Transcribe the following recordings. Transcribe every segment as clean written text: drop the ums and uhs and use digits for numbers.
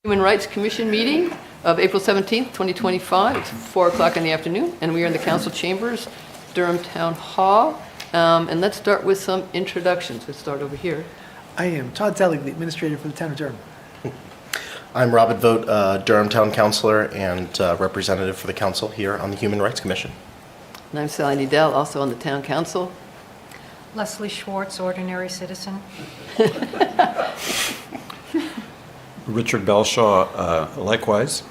Human Rights Commission meeting of April 17th, 2025. It's 4 o'clock in the afternoon, and we are in the council chambers, Durham Town Hall. And let's start with some introductions. Let's start over here. I am Todd Zelig, the administrator for the town of Durham. I'm Robert Vogt, Durham Town Councilor and representative for the council here on the Human Rights Commission. And I'm Sally Needell, also on the town council. Leslie Schwartz, ordinary citizen. Richard Belshaw, likewise.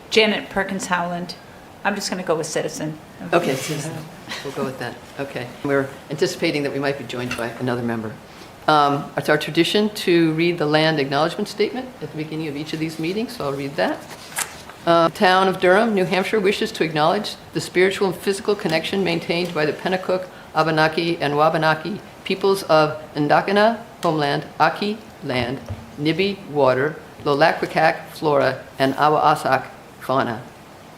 Janet Perkins Howland. I'm just going to go with citizen. Okay, citizen. We'll go with that. Okay. We're anticipating that we might be joined by another member. It's our tradition to read the land acknowledgement statement at the beginning of each of these meetings, so I'll read that. The town of Durham, New Hampshire wishes to acknowledge the spiritual and physical connection maintained by the Pennacook, Abenaki, and Wabanaki peoples of Ndakina, homeland, Aki, land, Nibi, water, Lolakwikak, flora, and Awasak, fauna.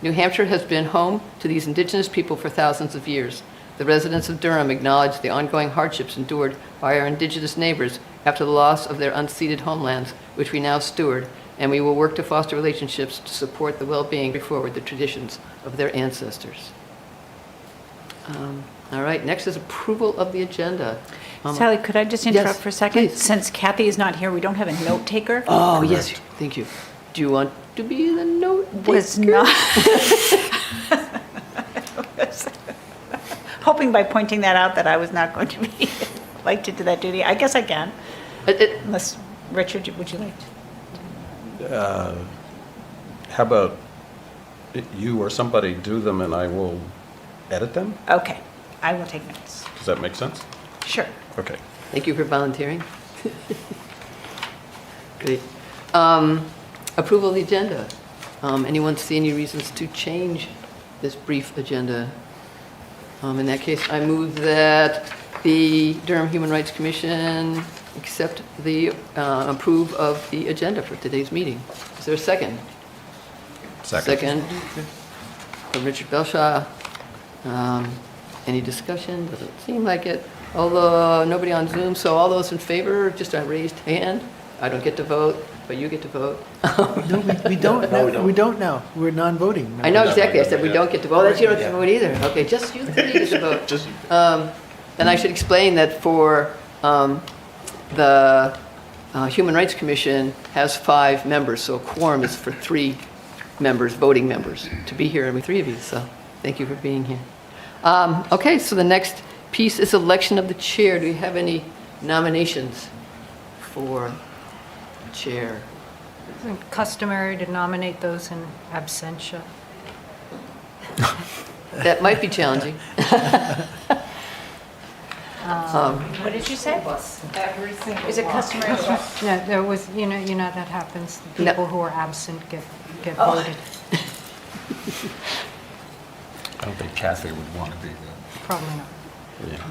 New Hampshire has been home to these indigenous people for thousands of years. The residents of Durham acknowledge the ongoing hardships endured by our indigenous neighbors after the loss of their unceded homelands, which we now steward, and we will work to foster relationships to support the well-being and forward the traditions of their ancestors. All right, next is approval of the agenda. Sally, could I just interrupt Yes, for a second? please. Since Kathy is not here, we don't have a note taker. Oh, yes, thank you. Do you want to be the note taker? Was not. Hoping by pointing that out that I was not going to be elected to that duty. I guess I can. Unless, Richard, would you like to? How about you or somebody do them and I will edit them? Okay, I will take notes. Does that make sense? Sure. Okay. Thank you for volunteering. Great. Approval of the agenda. Anyone see any reasons to change this brief agenda? In that case, I move that the Durham Human Rights Commission accept the, approve of the agenda for today's meeting. Is there a second? Second from Richard Belshaw. Any discussion? Doesn't seem like it. Although nobody on Zoom, so all those in favor, just a raised hand. I don't get to vote, but you get to vote. No, we don't. No, we don't. We don't now. We're non-voting. I know exactly. I said we don't get to vote. That's you don't get to vote either. Okay, just you three get to vote. Just- And I should explain that for the Human Rights Commission has 5 members, so a quorum is for 3 members, voting members, to be here with 3 of you. So thank you for being here. Okay, so the next piece is election of the chair. Do you have any nominations for chair? Isn't customary to nominate those in absentia? That might be challenging. What did you say? Is it customary? No, there was, you know that happens. The No. people who are absent get voted. I don't think Kathy would want to be the... Probably not. Yeah.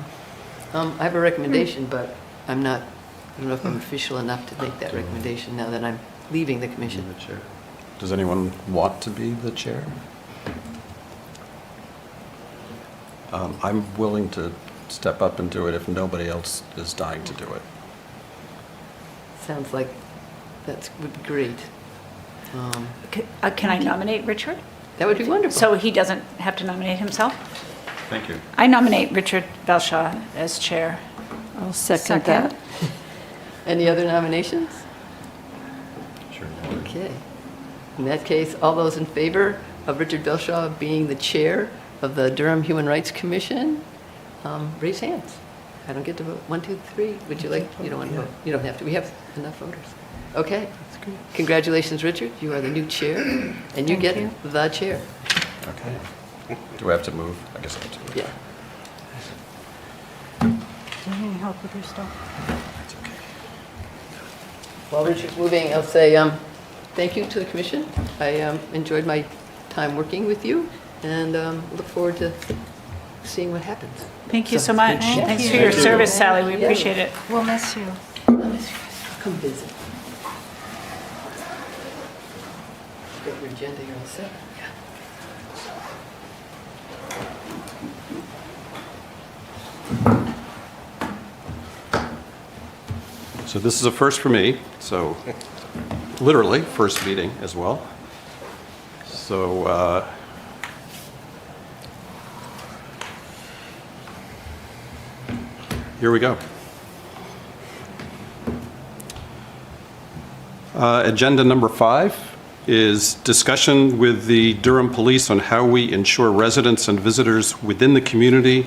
I have a recommendation, but I don't know if I'm official enough to make that recommendation now that I'm leaving the commission. The chair. Does anyone want to be the chair? I'm willing to step up and do it if nobody else is dying to do it. Sounds like that would be great. Can I nominate Richard? That would be wonderful. So he doesn't have to nominate himself? Thank you. I nominate Richard Belshaw as chair. I'll second that. Any other nominations? Sure. Okay. In that case, all those in favor of Richard Belshaw being the chair of the Durham Human Rights Commission, raise hands. I don't get to vote. 1, 2, 3. Would you like? You don't want to vote. You don't have to. We have enough voters. Okay. Congratulations, Richard. You are the new chair, and you get the chair. Okay. Do I have to move? I guess I have to move. Yeah. Do you need any help with your stuff? That's okay. While Richard's moving, I'll say thank you to the commission. I enjoyed my time working with you, and look forward to seeing what happens. Thank you so much. Thank Thanks you. for your service, Sally. We Yeah. appreciate it. We'll miss you. Come visit. Got your agenda, you're all set. So this is a first for me, so literally first meeting as well. So here we go. Agenda number 5 is discussion with the Durham Police on how we ensure residents and visitors within the community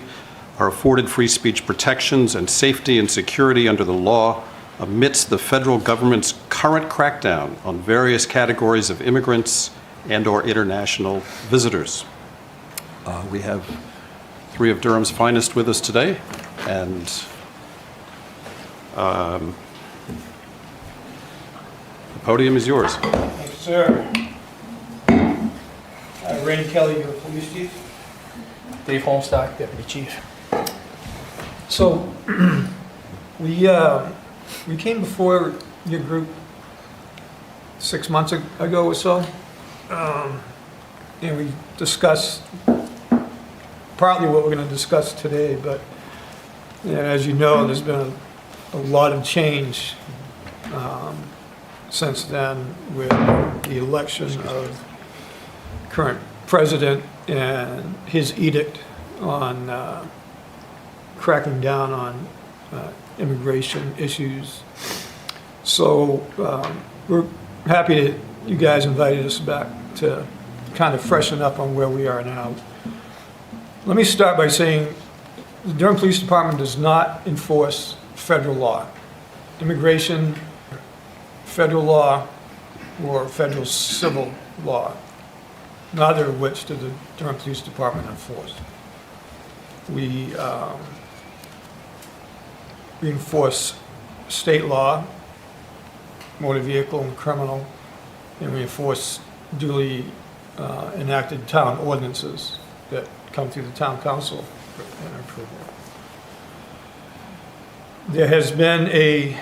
are afforded free speech protections and safety and security under the law amidst the federal government's current crackdown on various categories of immigrants and/or international visitors. We have 3 of Durham's finest with us today, and the podium is yours. Thank you, sir. Randy Kelly, your police chief. Dave Holmstock, deputy chief. So, we came before your group 6 months ago or so, and we discussed partly what we're going to discuss today, but as you know, there's been a lot of change since then with the election of current president and his edict on cracking down on immigration issues. So we're happy that you guys invited us back to kind of freshen up on where we are now. Let me start by saying the Durham Police Department does not enforce federal law. Immigration, federal law, or federal civil law, neither of which does the Durham Police Department enforce. We enforce state law, motor vehicle and criminal, and we enforce duly enacted town ordinances that come through the town council and approval. There has been a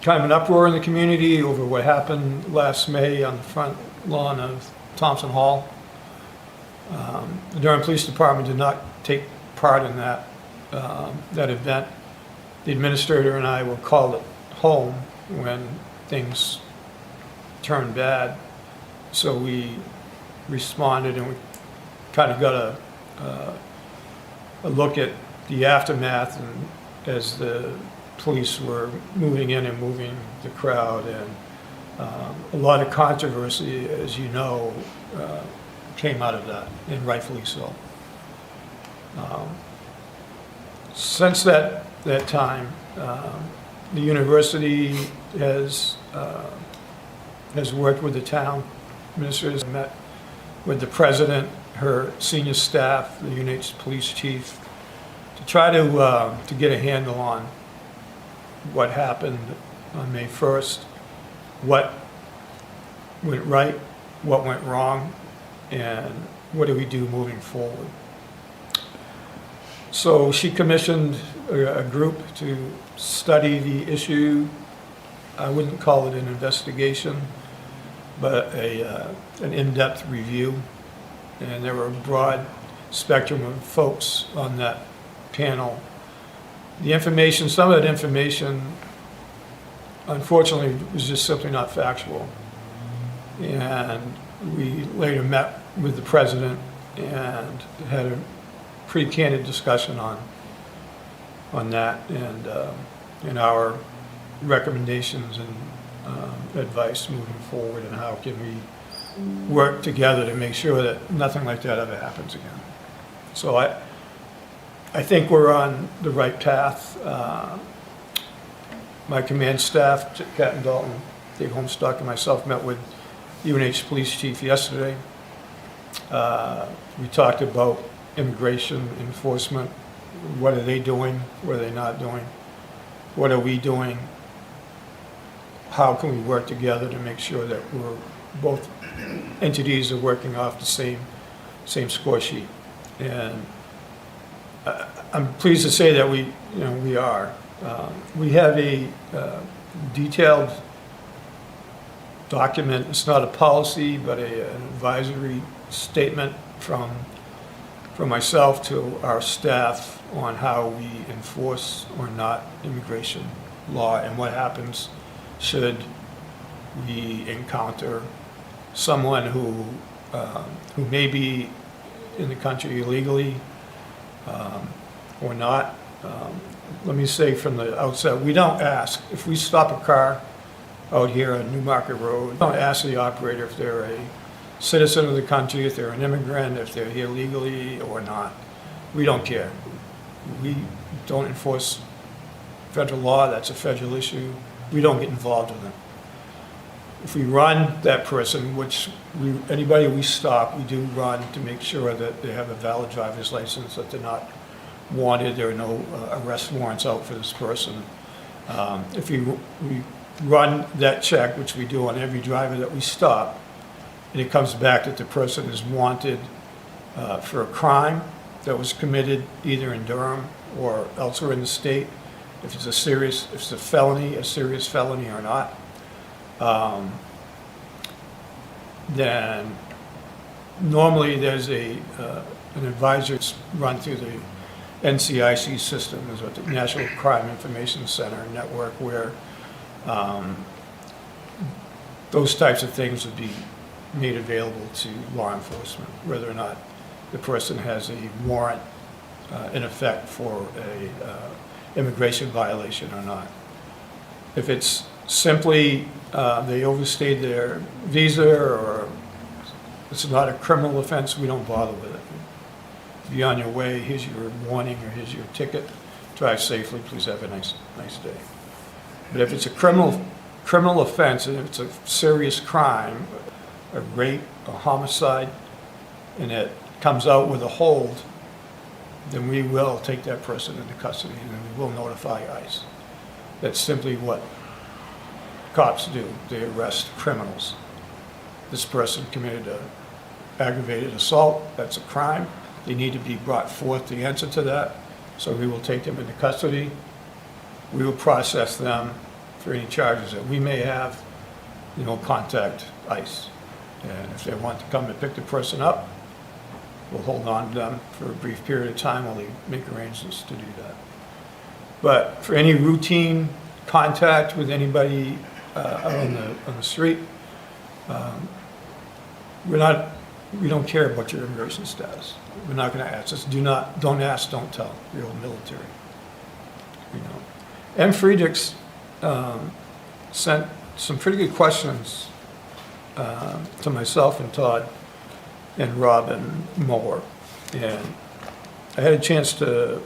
kind of an uproar in the community over what happened last May on the front lawn of Thompson Hall. The Durham Police Department did not take part in that event. The administrator and I were called at home when things turned bad, so we responded and we kind of got a look at the aftermath and as the police were moving in and moving the crowd, and a lot of controversy, as you know, came out of that, and rightfully so. Since that time, the university has worked with the town administrators, met with the president, her senior staff, the UNH police chief, to try to get a handle on what happened on May 1st, what went right, what went wrong, and what do we do moving forward. So she commissioned a group to study the issue. I wouldn't call it an investigation, but an in-depth review. And there were a broad spectrum of folks on that panel. The information, some of that information, unfortunately, was just simply not factual. And we later met with the president and had a pretty candid discussion on that and our recommendations and advice moving forward, and how can we work together to make sure that nothing like that ever happens again. So I think we're on the right path. My command staff, Captain Dalton, Dave Holmstock, and myself met with UNH Police Chief yesterday. We talked about immigration enforcement. What are they doing? What are they not doing? What are we doing? How can we work together to make sure that we're both entities are working off the same score sheet? And I'm pleased to say that we are. We have a detailed document. It's not a policy, but an advisory statement from myself to our staff on how we enforce or not immigration law and what happens should we encounter someone who may be in the country illegally or not. Let me say from the outset, we don't ask, if we stop a car out here on Newmarket Road, we don't ask the operator if they're a citizen of the country, if they're an immigrant, if they're here legally or not. We don't care. We don't enforce federal law, that's a federal issue. We don't get involved with them. If we run that person, anybody we stop, we do run to make sure that they have a valid driver's license, that they're not wanted, there are no arrest warrants out for this person. If we run that check, which we do on every driver that we stop, and it comes back that the person is wanted for a crime that was committed either in Durham or elsewhere in the state, if it's a felony, a serious felony or not, then normally there's an advisor that's run through the NCIC system, is what the National Crime Information Center network, where those types of things would be made available to law enforcement, whether or not the person has a warrant in effect for a immigration violation or not. If it's simply they overstayed their visa or it's not a criminal offense, we don't bother with it. If you're on your way, here's your warning or here's your ticket. Drive safely, please have a nice day. But if it's a criminal offense, and if it's a serious crime, a rape, a homicide, and it comes out with a hold, then we will take that person into custody and then we will notify ICE. That's simply what cops do. They arrest criminals. This person committed an aggravated assault. That's a crime. They need to be brought forth to answer to that. So we will take them into custody. We will process them for any charges that we may have. Contact ICE. And if they want to come and pick the person up, we'll hold on to them for a brief period of time while they make arrangements to do that. But for any routine contact with anybody out on the street, we don't care about your immigration status. We're not going to ask. Don't ask, don't tell. The old military. M. Friedrichs sent some pretty good questions to myself and Todd and Rob and Moore. And I had a chance to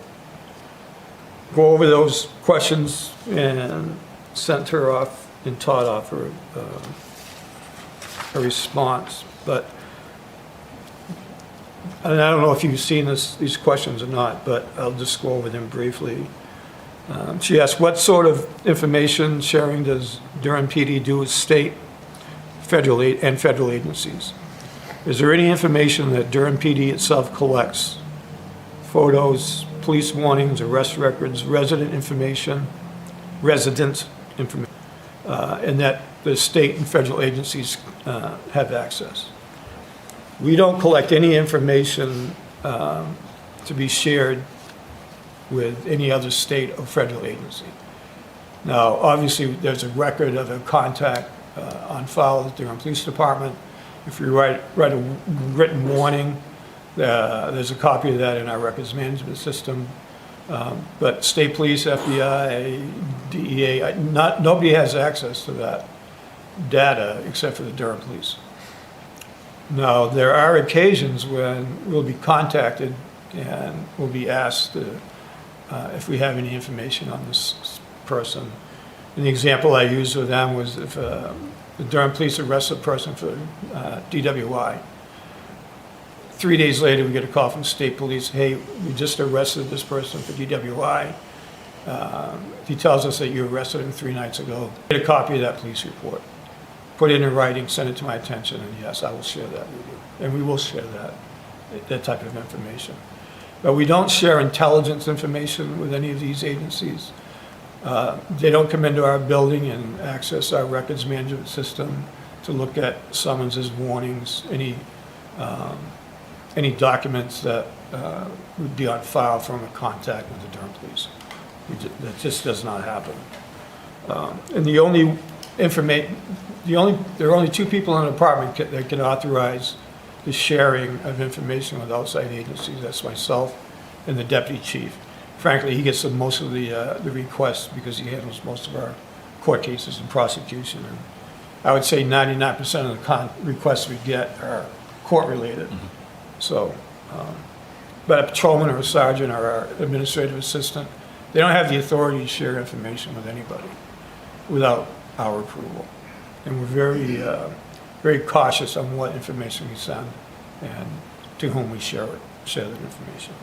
go over those questions and sent her off and Todd off a response. But and I don't know if you've seen these questions or not, but I'll just go over them briefly. She asked, what sort of information sharing does Durham PD do with state, federal agencies? Is there any information that Durham PD itself collects? Photos, police warnings, arrest records, resident information, and that the state and federal agencies have access. We don't collect any information to be shared with any other state or federal agency. Now, obviously, there's a record of a contact on file with the Durham Police Department. If you write a written warning, there's a copy of that in our records management system. But state police, FBI, DEA, nobody has access to that data except for the Durham Police. Now, there are occasions when we'll be contacted and we'll be asked if we have any information on this person. And the example I used with them was if the Durham Police arrest a person for DWI. 3 days later, we get a call from state police, hey, we just arrested this person for DWI. He tells us that you arrested him 3 nights ago. Get a copy of that police report. Put it in writing, send it to my attention, and yes, I will share that with you. And we will share that type of information. But we don't share intelligence information with any of these agencies. They don't come into our building and access our records management system to look at summonses, warnings, any documents that would be on file from a contact with the Durham Police. That just does not happen. And the only there are only two people in the department that can authorize the sharing of information with outside agencies. That's myself and the deputy chief. Frankly, he gets most of the requests because he handles most of our court cases and prosecution. And I would say 99% of the requests we get are court-related. So, but a patrolman or a sergeant or our administrative assistant, they don't have the authority to share information with anybody without our approval. And we're very cautious on what information we send and to whom we share that information.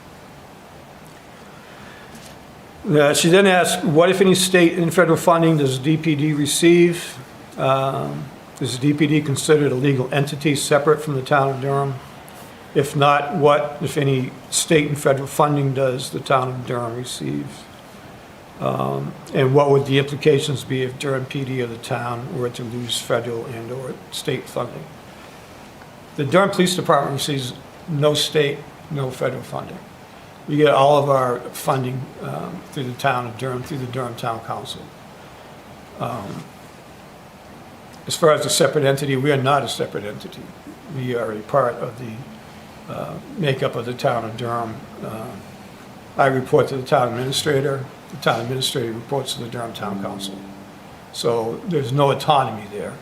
She then asked, what if any state and federal funding does DPD receive? Is DPD considered a legal entity separate from the town of Durham? If not, what, if any, state and federal funding does the town of Durham receive? And what would the implications be if Durham PD or the town were to lose federal and or state funding? The Durham Police Department receives no state, no federal funding. We get all of our funding through the town of Durham, through the Durham Town Council. As far as a separate entity, we are not a separate entity. We are a part of the makeup of the town of Durham. I report to the town administrator. The town administrator reports to the Durham Town Council. So there's no autonomy there.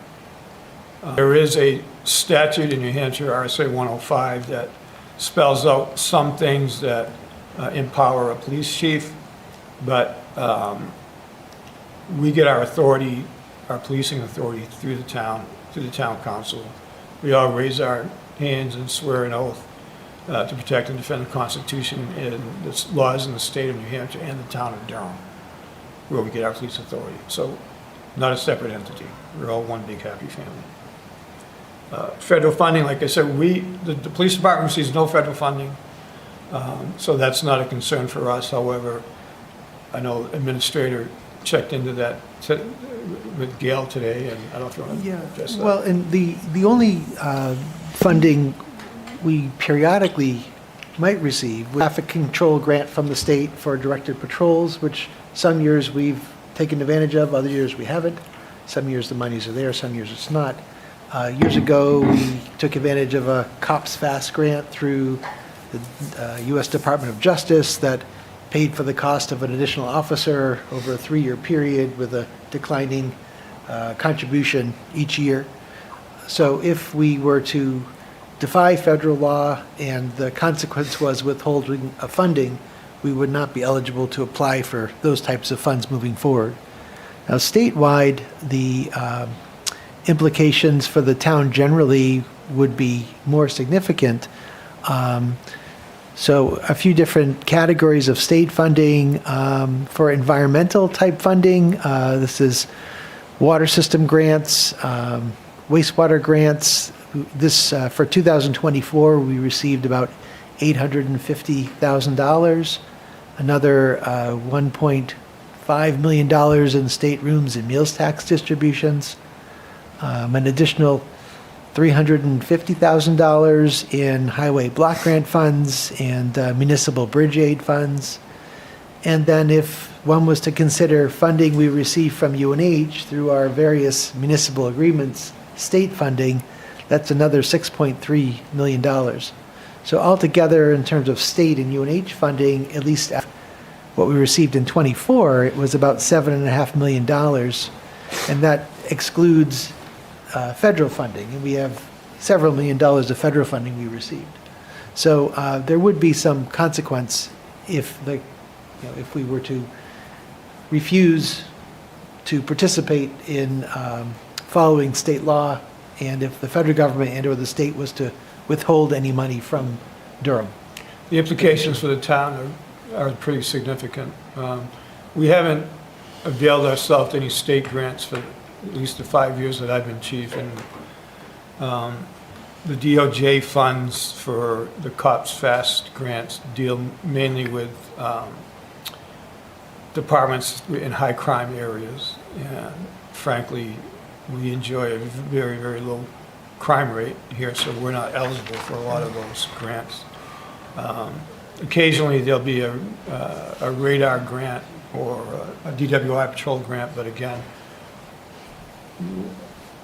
There is a statute in New Hampshire, RSA 105, that spells out some things that empower a police chief, but we get our authority, our policing authority through the town council. We all raise our hands and swear an oath to protect and defend the Constitution and the laws in the state of New Hampshire and the town of Durham, where we get our police authority. So, not a separate entity. We're all one big happy family. Federal funding, like I said, the police department receives no federal funding, so that's not a concern for us. However, I know administrator checked into that with Gail today, and I don't know if you want to address that. Well, and the only funding we periodically might receive, traffic control grant from the state for directed patrols, which some years we've taken advantage of, other years we haven't. Some years the monies are there, some years it's not. Years ago, we took advantage of a Cops Fast grant through the U.S. Department of Justice that paid for the cost of an additional officer over a 3-year period with a declining contribution each year. So if we were to defy federal law and the consequence was withholding of funding, we would not be eligible to apply for those types of funds moving forward. Now, statewide, the implications for the town generally would be more significant. So a few different categories of state funding. For environmental type funding, this is water system grants, wastewater grants. This, for 2024, we received about $850,000, another $1.5 million in state rooms and meals tax distributions, an additional $350,000 in highway block grant funds and municipal bridge aid funds. And then if one was to consider funding we receive from UNH through our various municipal agreements, state funding, that's another $6.3 million. So altogether, in terms of state and UNH funding, at least what we received in '24, it was about $7.5 million, and that excludes federal funding, and we have several $1 million of federal funding we received. So there would be some consequence if if we were to refuse to participate in following state law, and if the federal government and/or the state was to withhold any money from Durham. The implications for the town are pretty significant. We haven't availed ourselves to any state grants for at least the 5 years that I've been chief, and the DOJ funds for the Cops Fast grants deal mainly with departments in high crime areas, and frankly, we enjoy a very, very low crime rate here, so we're not eligible for a lot of those grants. Occasionally, there'll be a radar grant or a DWI patrol grant, but again,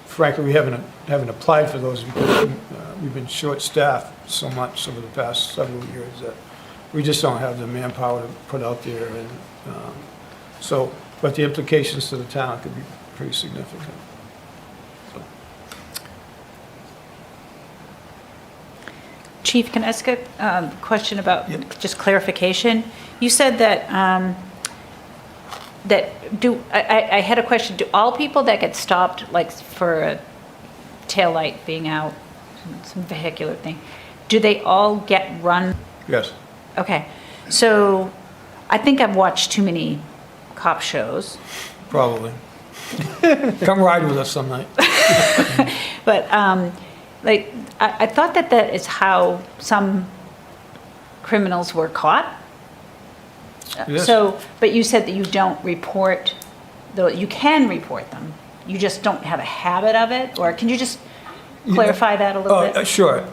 frankly, we haven't applied for those because we've been short-staffed so much over the past several years that we just don't have the manpower to put out there. And but the implications to the town could be pretty significant. Chief, can I ask a question about just clarification? You said that, I had a question. Do all people that get stopped, like for a taillight being out, some vehicular thing, do they all get run? Yes. Okay. So I think I've watched too many cop shows. Probably. Come ride with us some night. But I thought that is how some criminals were caught. Yes. So, but you said that you don't report, though you can report them. You just don't have a habit of it? Or can you just clarify that a little bit? Sure.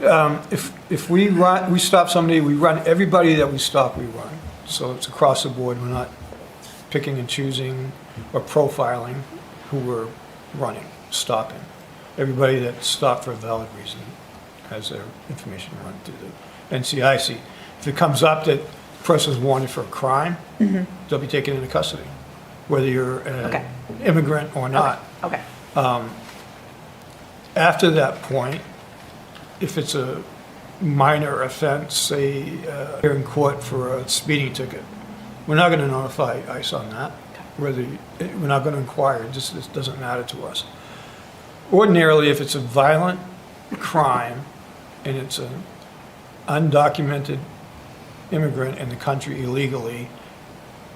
If we stop somebody, we run everybody that we stop, we run. So it's across the board. We're not picking and choosing or profiling who we're running, stopping. Everybody that's stopped for a valid reason has their information run through the NCIC. If it comes up that the person's wanted for a crime, they'll be taken into custody, whether you're an immigrant or not. Okay. After that point, if it's a minor offense, say you're in court for a speeding ticket, we're not going to notify ICE on that. We're not going to inquire. It just doesn't matter to us. Ordinarily, if it's a violent crime and it's an undocumented immigrant in the country illegally,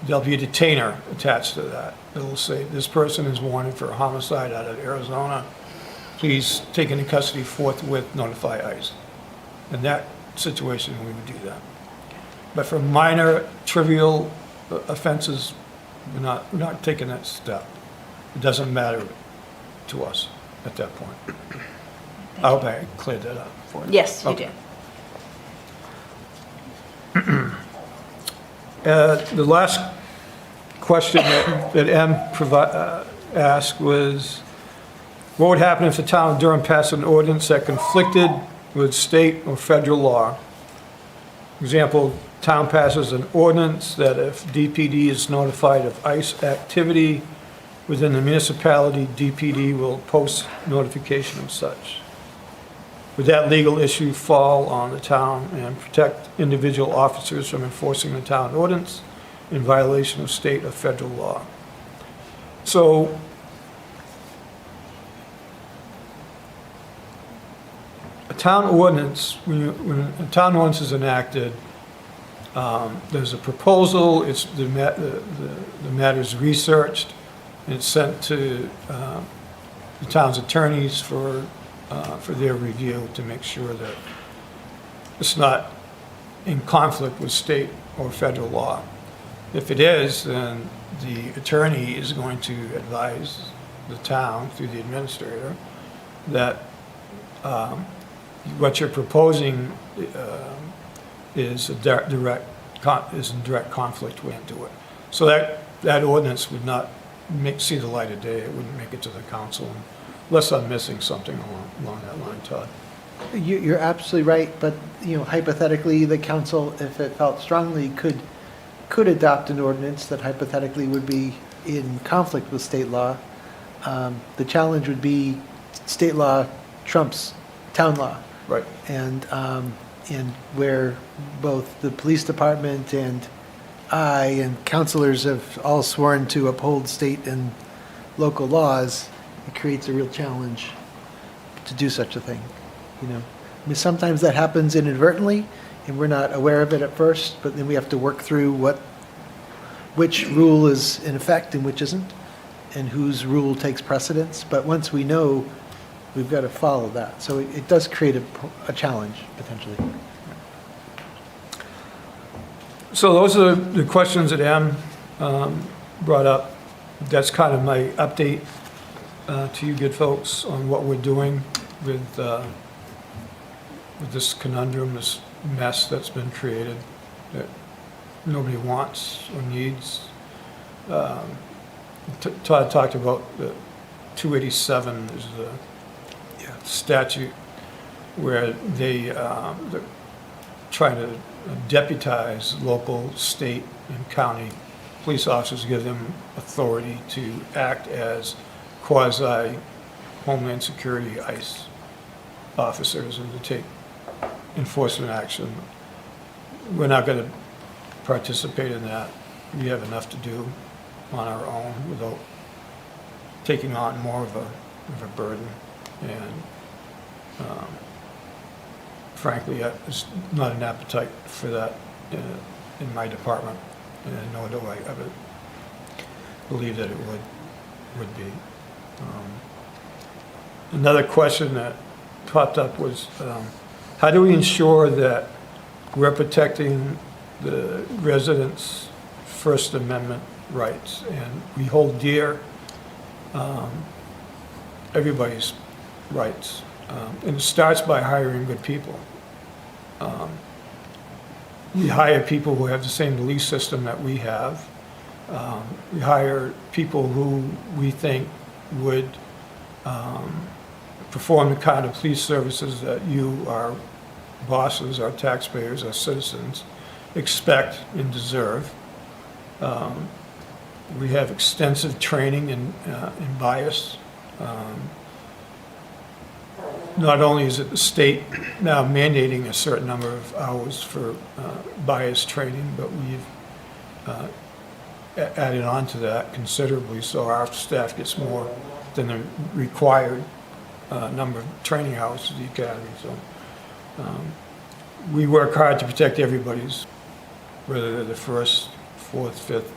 there'll be a detainer attached to that. It'll say, this person is wanted for a homicide out of Arizona. Please take into custody forthwith, notify ICE. In that situation, we would do that. But for minor, trivial offenses, we're not taking that step. It doesn't matter to us at that point. I hope I cleared that up for you. Yes, you Okay. did. The last question that M asked was, what would happen if the town of Durham passed an ordinance that conflicted with state or federal law? Example, town passes an ordinance that if DPD is notified of ICE activity within the municipality, DPD will post notification of such. Would that legal issue fall on the town and protect individual officers from enforcing the town ordinance in violation of state or federal law? So, a town ordinance, when a town ordinance is enacted, there's a proposal, the matter's researched, and it's sent to the town's attorneys for their review to make sure that it's not in conflict with state or federal law. If it is, then the attorney is going to advise the town through the administrator that what you're proposing is in direct conflict with it. So that ordinance would not see the light of day. It wouldn't make it to the council, unless I'm missing something along that line, Todd. You're absolutely right, but, hypothetically, the council, if it felt strongly, could adopt an ordinance that hypothetically would be in conflict with state law. The challenge would be state law trumps town law. Right. And where both the police department and I and councilors have all sworn to uphold state and local laws, it creates a real challenge to do such a thing, I mean, sometimes that happens inadvertently, and we're not aware of it at first, but then we have to work through which rule is in effect and which isn't, and whose rule takes precedence. But once we know, we've got to follow that. So it does create a challenge, potentially. So those are the questions that M brought up. That's kind of my update to you good folks on what we're doing with this conundrum, this mess that's been created that nobody wants or needs. Todd talked about 287 is the statute where they're trying to deputize local, state, and county police officers, give them authority to act as quasi Homeland Security ICE officers and to take enforcement action. We're not going to participate in that. We have enough to do on our own without taking on more of a burden. And frankly, there's not an appetite for that in my department, and nor do I ever believe that it would be. Another question that popped up was, how do we ensure that we're protecting the residents' First Amendment rights? And we hold dear everybody's rights. And it starts by hiring good people. We hire people who have the same belief system that we have. We hire people who we think would perform the kind of police services that you, our bosses, our taxpayers, our citizens expect and deserve. We have extensive training in bias. Not only is it the state now mandating a certain number of hours for bias training, but we've added on to that considerably, so our staff gets more than the required number of training hours at the academy. So we work hard to protect everybody's, whether they're the first, fourth, fifth,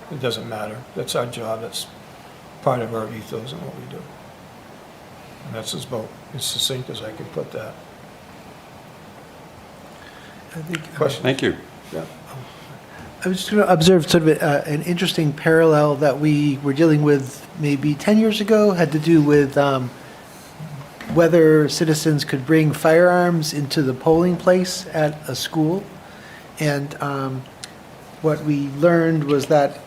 it doesn't matter. That's our job. That's part of our ethos and what we do. And that's as succinct as I can put that. I think, Question? Thank you. Yeah. I was just going to observe sort of an interesting parallel that we were dealing with maybe 10 years ago, had to do with whether citizens could bring firearms into the polling place at a school. And what we learned was that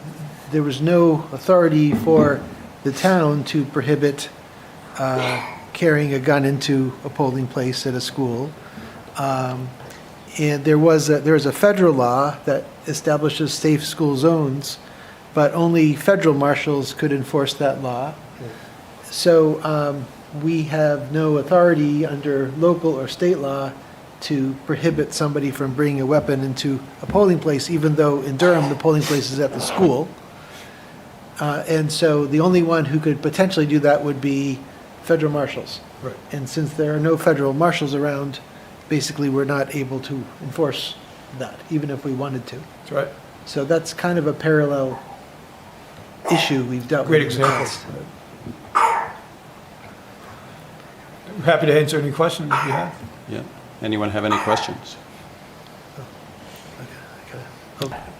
there was no authority for the town to prohibit carrying a gun into a polling place at a school. And there was a federal law that establishes safe school zones, but only federal marshals could enforce that law. So we have no authority under local or state law to prohibit somebody from bringing a weapon into a polling place, even though in Durham the polling place is at the school. And so the only one who could potentially do that would be federal marshals. Right. And since there are no federal marshals around, basically we're not able to enforce that, even if we wanted to. That's right. So that's kind of a parallel issue we've dealt with. Great in the example. past. I'm happy to answer any questions if you have. Yeah. Anyone have any questions?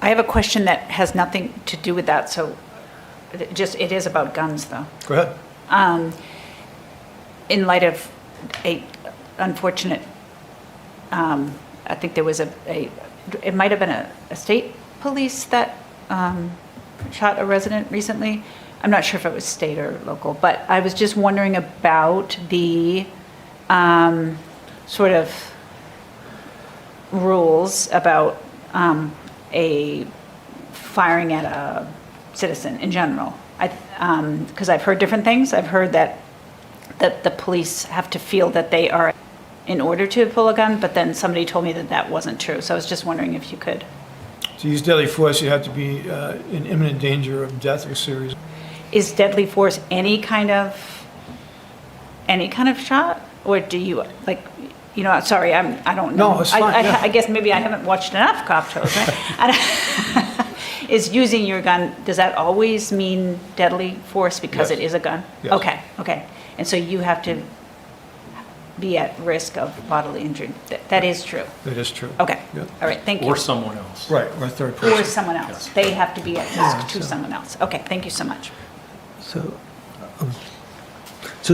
I have a question that has nothing to do with that, so it is about guns, though. Go ahead. In light of a unfortunate, I think there was it might have been a state police that shot a resident recently. I'm not sure if it was state or local, but I was just wondering about the sort of rules about a firing at a citizen in general. Because I've heard different things. I've heard that the police have to feel that they are in order to pull a gun, but then somebody told me that that wasn't true. So I was just wondering if you could. To use deadly force, you have to be in imminent danger of death or serious. Is deadly force any kind of shot, or do you like? Sorry, I don't know. No, it's fine, yeah. I guess maybe I haven't watched enough cop shows. Right? Is using your gun, does that always mean deadly force because Yes. it is a gun? Yes. Okay. And so you have to be at risk of bodily injury. That is true. That is true. Okay. Yeah. All right, thank you. Or someone else. Right, or a third person. Or someone else. They have to be at risk to someone else. Okay, thank you so much. So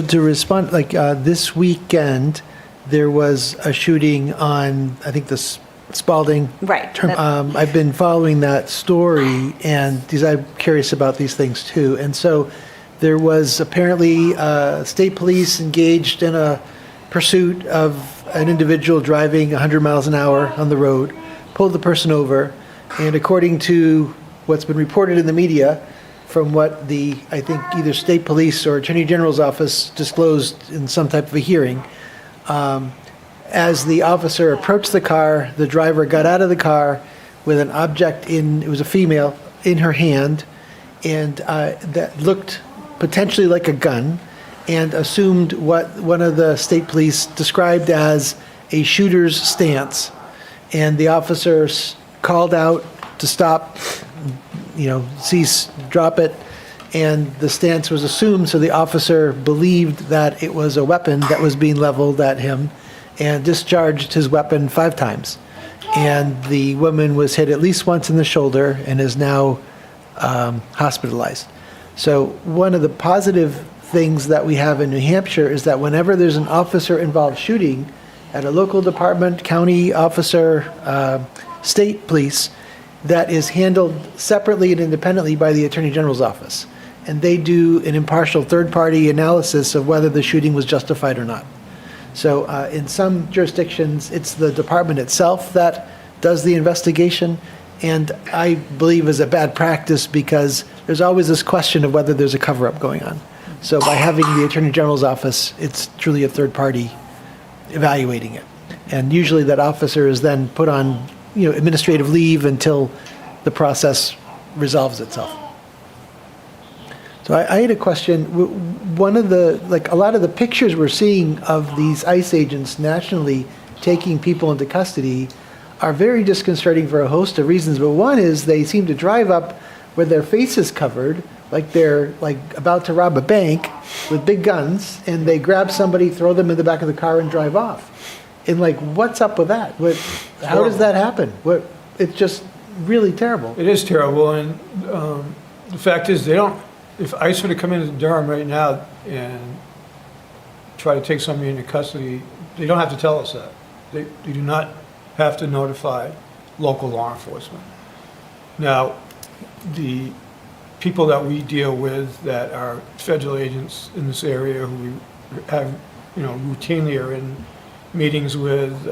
to respond, like this weekend, there was a shooting on, I think, the Spalding. Right. I've been following that story, and because I'm curious about these things too. And so There was apparently state police engaged in a pursuit of an individual driving 100 miles an hour on the road, pulled the person over, and according to what's been reported in the media, from what the, I think, either state police or attorney general's office disclosed in some type of a hearing, as the officer approached the car, the driver got out of the car with an object it was a female, in her hand, and that looked potentially like a gun, and assumed what one of the state police described as a shooter's stance. And the officers called out to stop, cease, drop it, and the stance was assumed, so the officer believed that it was a weapon that was being leveled at him and discharged his weapon 5 times. And the woman was hit at least once in the shoulder and is now hospitalized. So one of the positive things that we have in New Hampshire is that whenever there's an officer-involved shooting at a local department, county officer, state police, that is handled separately and independently by the Attorney General's office. And they do an impartial third-party analysis of whether the shooting was justified or not. So in some jurisdictions, it's the department itself that does the investigation, and I believe is a bad practice because there's always this question of whether there's a cover-up going on. So by having the Attorney General's office, it's truly a third party evaluating it. And usually that officer is then put on, administrative leave until the process resolves itself. So I had a question. One of the, a lot of the pictures we're seeing of these ICE agents nationally taking people into custody are very disconcerting for a host of reasons. But one is they seem to drive up with their faces covered, like they're about to rob a bank with big guns, and they grab somebody, throw them in the back of the car, and drive off. And what's up with that? How does that happen? It's just really terrible. It is terrible, and the fact is, if ICE were to come into Durham right now and try to take somebody into custody, they don't have to tell us that. They do not have to notify local law enforcement. Now, the people that we deal with that are federal agents in this area who we have, routinely are in meetings with,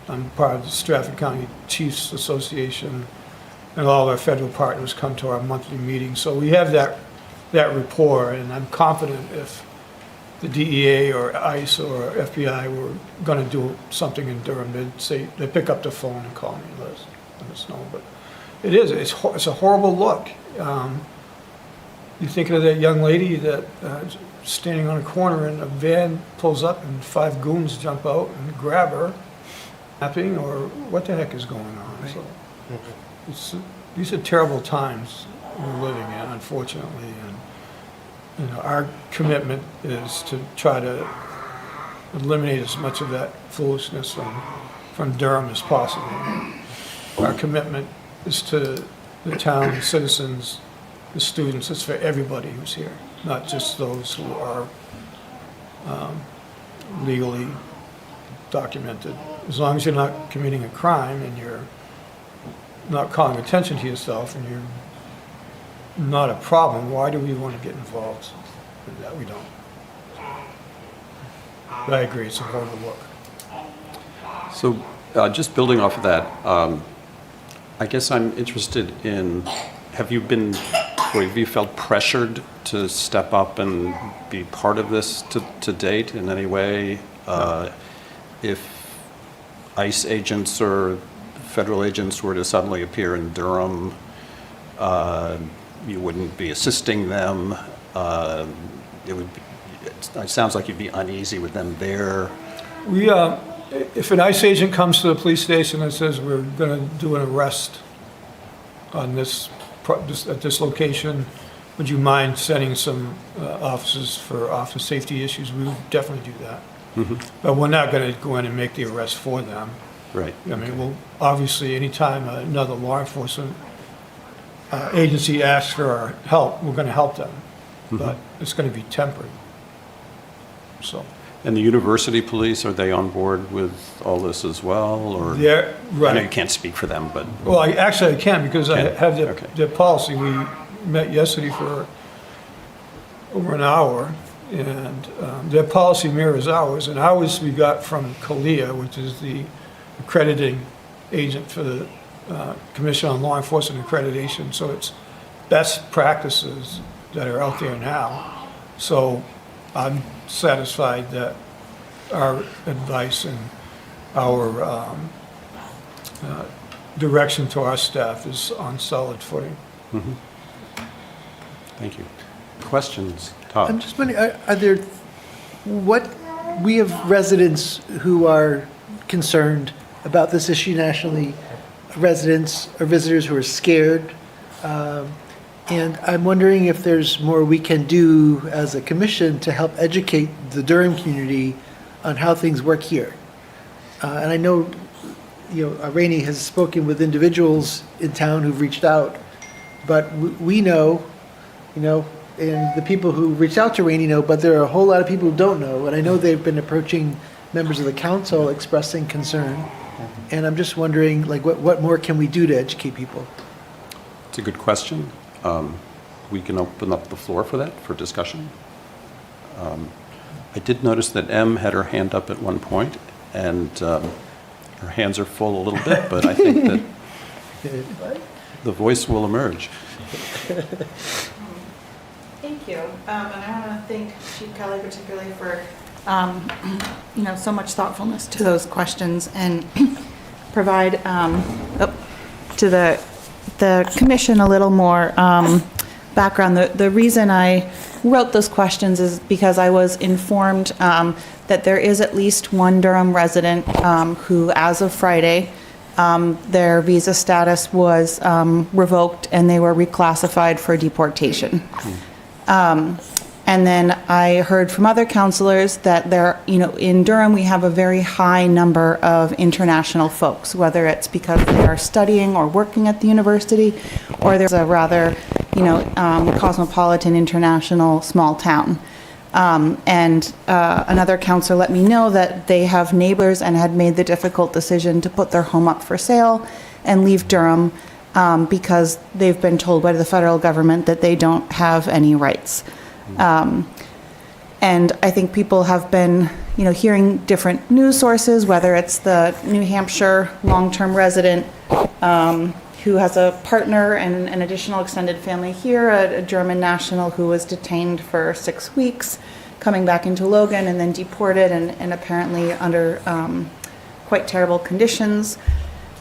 I'm part of the Stratford County Chiefs Association, and all our federal partners come to our monthly meetings. So we have that rapport, and I'm confident if the DEA or ICE or FBI were going to do something in Durham, they'd pick up the phone and call me and let us know. But it's a horrible look. You're thinking of that young lady that standing on a corner and a van pulls up and 5 goons jump out and grab her, snapping, or what the heck is going on? Right. So these are terrible times we're living in, unfortunately, and our commitment is to try to eliminate as much of that foolishness from Durham as possible. Our commitment is to the town, the citizens, the students. It's for everybody who's here, not just those who are legally documented. As long as you're not committing a crime and you're not calling attention to yourself and you're not a problem, why do we want to get involved in that? We don't. But I agree, it's a horrible look. So just building off of that, I guess I'm interested in, have you felt pressured to step up and be part of this to date in any way? If ICE agents or federal agents were to suddenly appear in Durham, you wouldn't be assisting them. It sounds like you'd be uneasy with them there. If an ICE agent comes to the police station and says we're going to do an arrest on at this location, would you mind sending some officers for officer safety issues? We would definitely do that. Mm-hmm. But we're not going to go in and make the arrest for them. Right. I mean, we'll obviously, anytime another law enforcement agency asks for our help, we're going to help them. Mm-hmm. But it's going to be temporary. So. And the university police, are they on board with all this as well, or? Yeah, right. I know you can't speak for them, but. Well, I can because I have Okay. their policy. We met yesterday for over an hour, and their policy mirrors ours, and ours we got from CALEA, which is the accrediting agent for the Commission on Law Enforcement Accreditation, so it's best practices that are out there now. So I'm satisfied that our advice and our direction to our staff is on solid footing. Thank you. Questions? I'm Todd? just wondering, are there, we have residents who are concerned about this issue nationally, residents or visitors who are scared. And I'm wondering if there's more we can do as a commission to help educate the Durham community on how things work here. And I know, Rainey has spoken with individuals in town who've reached out, but we know, and the people who reached out to Rainey know, but there are a whole lot of people who don't know. And I know they've been approaching members of the council expressing concern. And I'm just wondering, what more can we do to educate people? It's a good question. We can open up the floor for that, for discussion. I did notice that M had her hand up at one point, and her hands are full a little bit, but I think that the voice will emerge. Thank you. And I want to thank Chief Kelly particularly for, so much thoughtfulness to those questions and provide to the commission a little more background. The reason I wrote those questions is because I was informed that there is at least one Durham resident who, as of Friday, their visa status was revoked and they were reclassified for deportation. And then I heard from other counselors that in Durham we have a very high number of international folks, whether it's because they are studying or working at the university, or there's a rather, cosmopolitan international small town. And another counselor let me know that they have neighbors and had made the difficult decision to put their home up for sale and leave Durham because they've been told by the federal government that they don't have any rights. And I think people have been, hearing different news sources, whether it's the New Hampshire long-term resident who has a partner and an additional extended family here, a German national who was detained for 6 weeks, coming back into Logan and then deported and apparently under quite terrible conditions.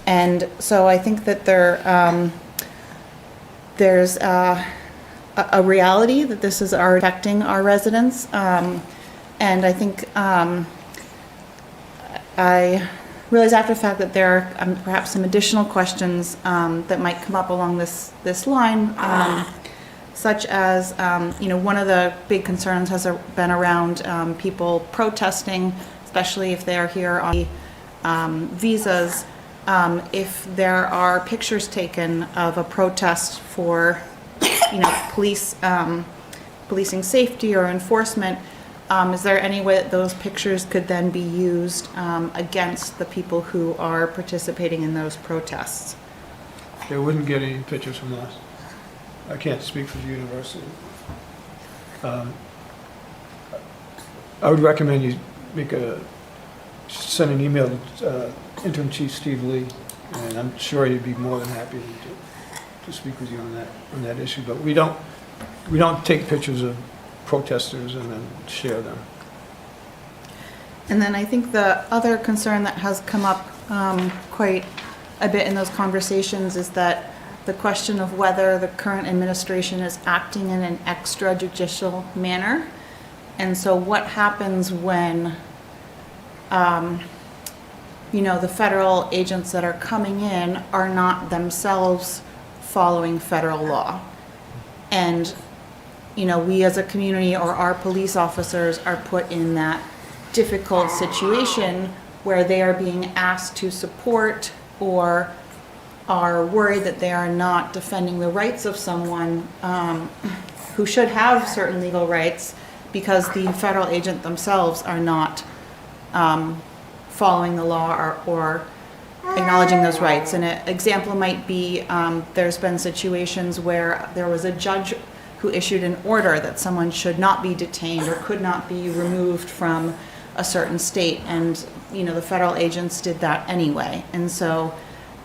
And so I think that there's a reality that this is affecting our residents. And I think I realize after the fact that there are perhaps some additional questions that might come up along this line, such as, one of the big concerns has been around people protesting, especially if they are here on visas. If there are pictures taken of a protest for policing safety or enforcement, is there any way that those pictures could then be used against the people who are participating in those protests? They wouldn't get any pictures from us. I can't speak for the university. I would recommend you send an email to Interim Chief Steve Lee, and I'm sure he'd be more than happy to speak with you on that issue. But we don't take pictures of protesters and then share them. And then I think the other concern that has come up quite a bit in those conversations is that the question of whether the current administration is acting in an extrajudicial manner. And so what happens when, the federal agents that are coming in are not themselves following federal law. And, we as a community or our police officers are put in that difficult situation where they are being asked to support or are worried that they are not defending the rights of someone who should have certain legal rights because the federal agent themselves are not following the law or acknowledging those rights. And an example might be there's been situations where there was a judge who issued an order that someone should not be detained or could not be removed from a certain state. And, you know, the federal agents did that anyway. And so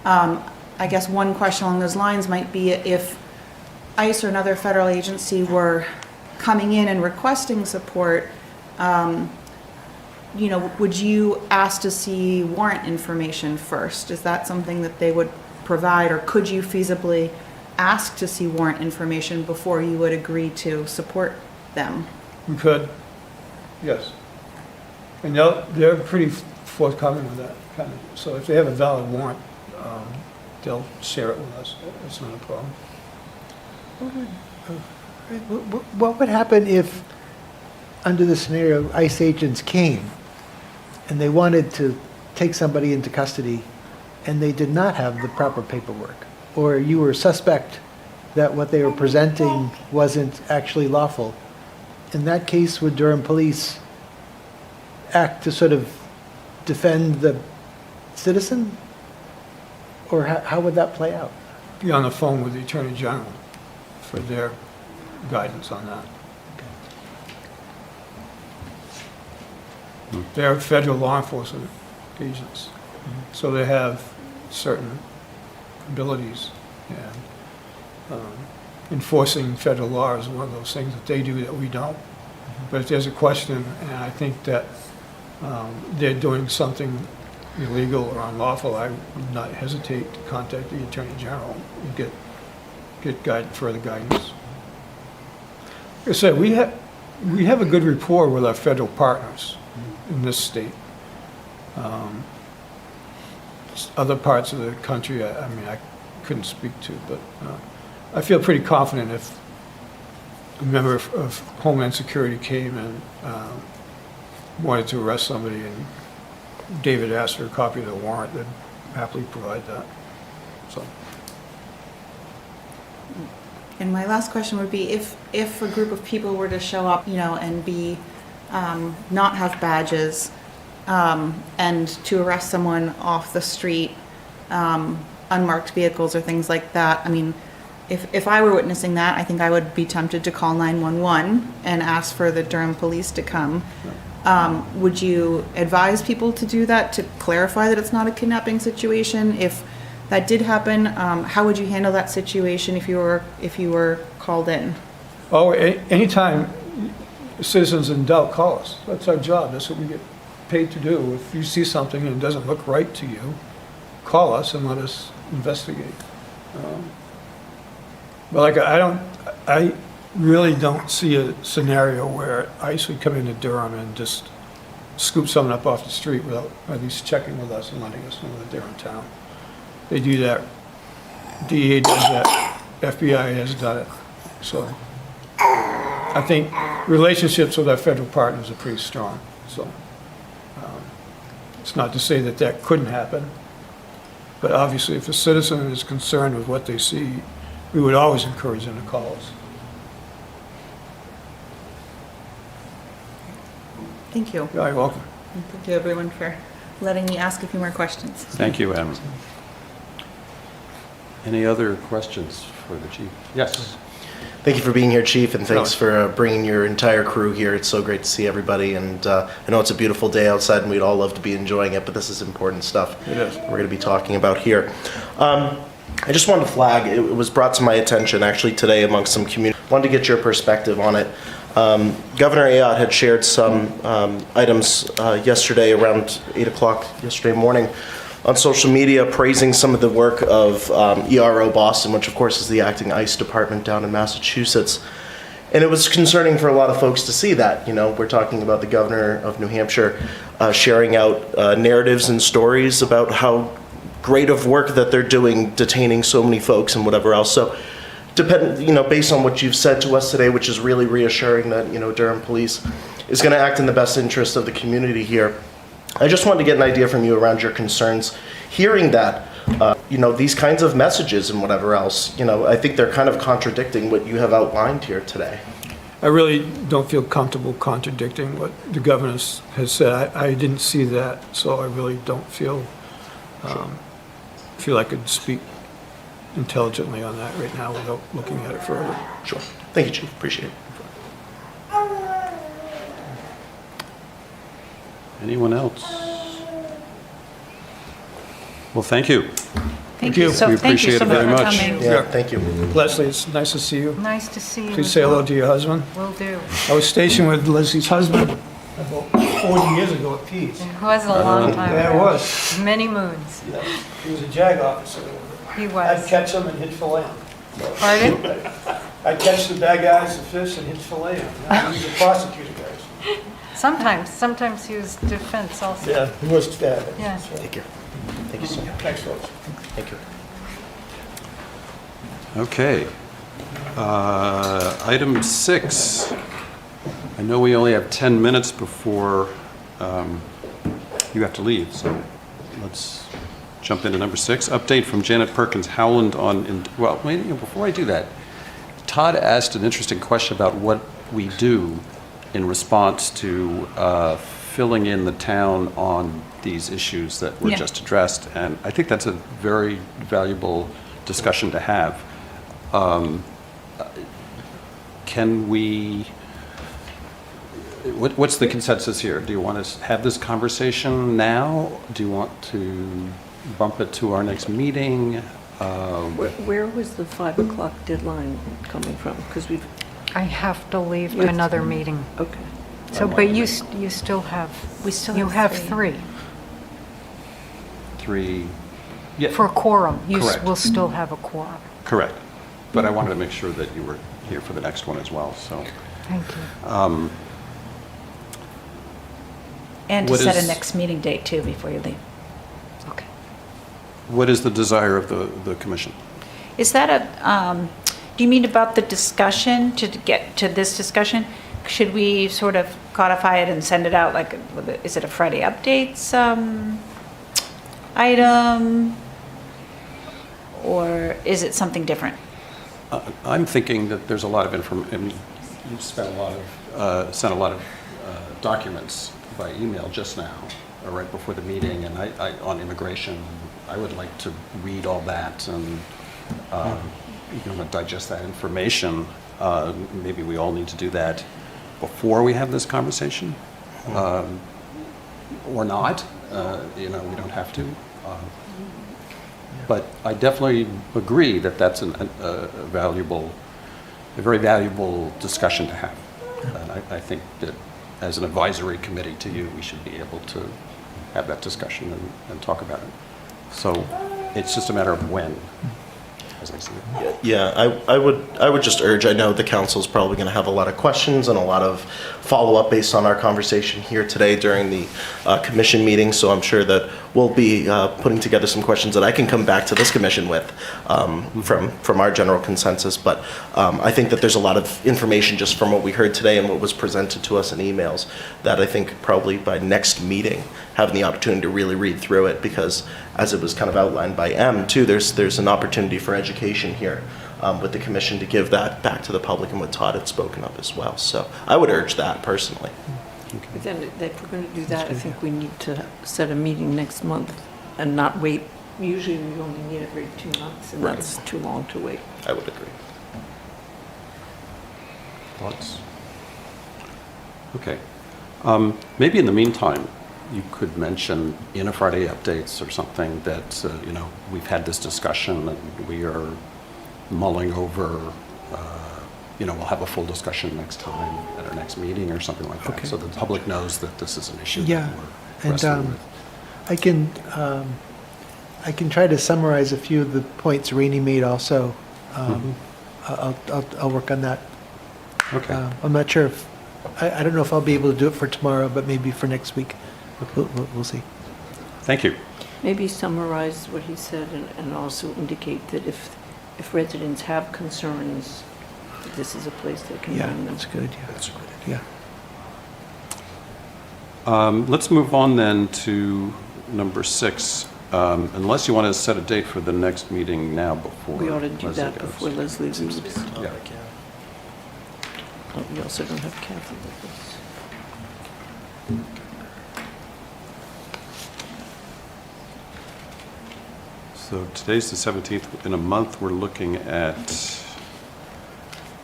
I guess one question along those lines might be if ICE or another federal agency were coming in and requesting support, you know, would you ask to see warrant information first? Is that something that they would provide, or could you feasibly ask to see warrant information before you would agree to support them? We could, yes. And they're pretty forthcoming with that kind of, so if they have a valid warrant, they'll share it with us. It's not a problem. What would happen if, under the scenario, ICE agents came and they wanted to take somebody into custody and they did not have the proper paperwork? Or you were suspect that what they were presenting wasn't actually lawful? In that case, would Durham Police act to sort of defend the citizen? Or how would that play out? Be on the phone with the Attorney General for their guidance on that. They're federal law enforcement agents, so they have certain abilities, and enforcing federal law is one of those things that they do that we don't. But if there's a question, and I think that they're doing something illegal or unlawful, I would not hesitate to contact the Attorney General and get further guidance. Like I said, we have a good rapport with our federal partners in this state. Other parts of the country, I mean, I couldn't speak to, but I feel pretty confident if a member of Homeland Security came and wanted to arrest somebody and David asked for a copy of the warrant, they'd happily provide that. So. And my last question would be, if a group of people were to show up, you know, and be, not have badges, and to arrest someone off the street, unmarked vehicles or things like that, I mean, if I were witnessing that, I think I would be tempted to call 911 and ask for the Durham Police to come. Would you advise people to do that, to clarify that it's not a kidnapping situation? If that did happen, how would you handle that situation if you were called in? Oh, anytime citizens in doubt, call us. That's our job. That's what we get paid to do. If you see something and it doesn't look right to you, call us and let us investigate. But I really don't see a scenario where ICE would come into Durham and just scoop someone up off the street without at least checking with us and letting us know that they're in town. They do that. DEA does that. FBI has done it. So I think relationships with our federal partners are pretty strong. So it's not to say that that couldn't happen, but obviously if a citizen is concerned with what they see, we would always encourage them to call us. Thank you. You're welcome. And thank you, everyone, for letting me ask a few more questions. Thank you, Em. Any other questions for the chief? Yes. Thank you for being here, Chief, and thanks for bringing your entire crew here. It's so great to see everybody, and I know it's a beautiful day outside, and we'd all love to be enjoying it, but this is important stuff It is. we're going to be talking about here. I just wanted to flag, it was brought to my attention actually today amongst some community. Wanted to get your perspective on it. Governor Ayotte had shared some items yesterday around 8 o'clock yesterday morning on social media praising some of the work of ERO Boston, which of course is the acting ICE department down in Massachusetts. And it was concerning for a lot of folks to see that. You know, we're talking about the governor of New Hampshire sharing out narratives and stories about how great of work that they're doing detaining so many folks and whatever else. So based on what you've said to us today, which is really reassuring that, Durham Police is going to act in the best interest of the community here. I just wanted to get an idea from you around your concerns. Hearing that, these kinds of messages and whatever else, I think they're kind of contradicting what you have outlined here today. I really don't feel comfortable contradicting what the governor has said. I didn't see that, so I really don't feel I could speak intelligently on that right now without looking at it further. Sure. Thank you, Chief. Appreciate it. Anyone else? Well, thank you. Thank you. We appreciate it very for much. coming. Yeah, thank you. Leslie, it's nice to see you. Nice to see you. Please as say hello well. to your husband. Will do. I was stationed with Leslie's husband about 40 years ago at Pete's. It was a long time Yeah, it ago. was. Many moons. He was a JAG officer. He I'd was. catch them and hit fillet 'em. Pardon? I'd catch the bad guys, the fish, and hit fillet 'em. He was a prosecutor, guys. Sometimes he was defense also. Yeah, he was bad. Yeah. Take care. Thank you so much. Thanks, folks. Thank you. Okay. Item 6. I know we only have 10 minutes before you have to leave, so let's jump into number 6. Update from Janet Perkins Howland on, well, wait, before I do that, Todd asked an interesting question about what we do in response to filling in the town on these issues that were Yeah. just addressed, and I think that's a very valuable discussion to have. Can we, what's the consensus here? Do you want to have this conversation now? Do you want to bump it to our next meeting? Where was the 5 o'clock deadline coming from? Because we've, I have to leave to another meeting. okay. So, but you still have, We still you have have three. 3, yeah. For a quorum, you Correct. will still have a quorum. Correct. But I wanted to make sure that you were here for the next one as well, so. Thank you. And to What set a is- next meeting date too before you leave. Okay. What is the desire of the commission? Is that do you mean about the discussion, to get to this discussion? Should we sort of codify it and send it out, like, is it a Friday updates item? Or is it something different? I'm thinking that there's a lot of information, you've sent a lot of documents by email just now, right before the meeting, and I on immigration. I would like to read all that and digest that information. Maybe we all need to do that before we have this conversation, or not. We don't have to. But I definitely agree that that's a very valuable discussion to have. And I think that as an advisory committee to you, we should be able to have that discussion and talk about it. So it's just a matter of when, as I see it. Yeah, I would just urge, I know the council's probably going to have a lot of questions and a lot of follow-up based on our conversation here today during the commission meeting, so I'm sure that we'll be putting together some questions that I can come back to this commission with from our general consensus, but I think that there's a lot of information just from what we heard today and what was presented to us in emails that I think probably by next meeting, having the opportunity to really read through it, because as it was kind of outlined by M too, there's an opportunity for education here with the commission to give that back to the public, and what Todd had spoken of as well. So I would urge that personally. But then if we're going to do that, I think we need to set a meeting next month and not wait. Usually we only meet every 2 months, and Right. that's too long to wait. I would agree. Thoughts? Okay. Maybe in the meantime, you could mention in a Friday updates or something that, we've had this discussion and we are mulling over, we'll have a full discussion next time at our next meeting or something like that. Okay. So the public knows that this is an issue Yeah, that we're wrestling and with. I can try to summarize a few of the points Rainey made also. I'll work on that. Okay. I'm not sure if, I don't know if I'll be able to do it for tomorrow, but maybe for next week. We'll see. Thank you. Maybe summarize what he said and also indicate that if residents have concerns, this is a place they can Yeah, bring them. that's a good idea. That's a good idea. Yeah. Let's move on then to number 6. Unless you want to set a date for the next meeting now before We ought to do Leslie that goes. before Leslie leaves. Yeah. Oh, we also don't have Kathy with us. So today's the 17th. In a month, we're looking at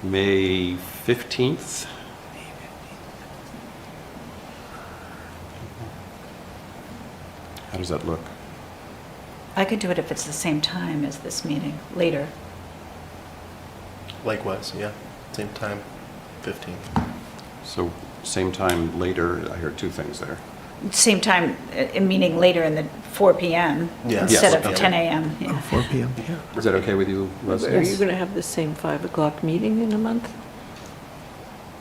May 15th. How does that look? I could do it if it's the same time as this meeting, later. Likewise, yeah, same time, 15. So same time later, I heard two things there. Same time, meaning later in the 4 PM Yeah. instead Yes. of 10 AM. yeah. 4 PM, yeah. Is that okay with you, Leslie? Are you going to have the same 5 o'clock meeting in a month?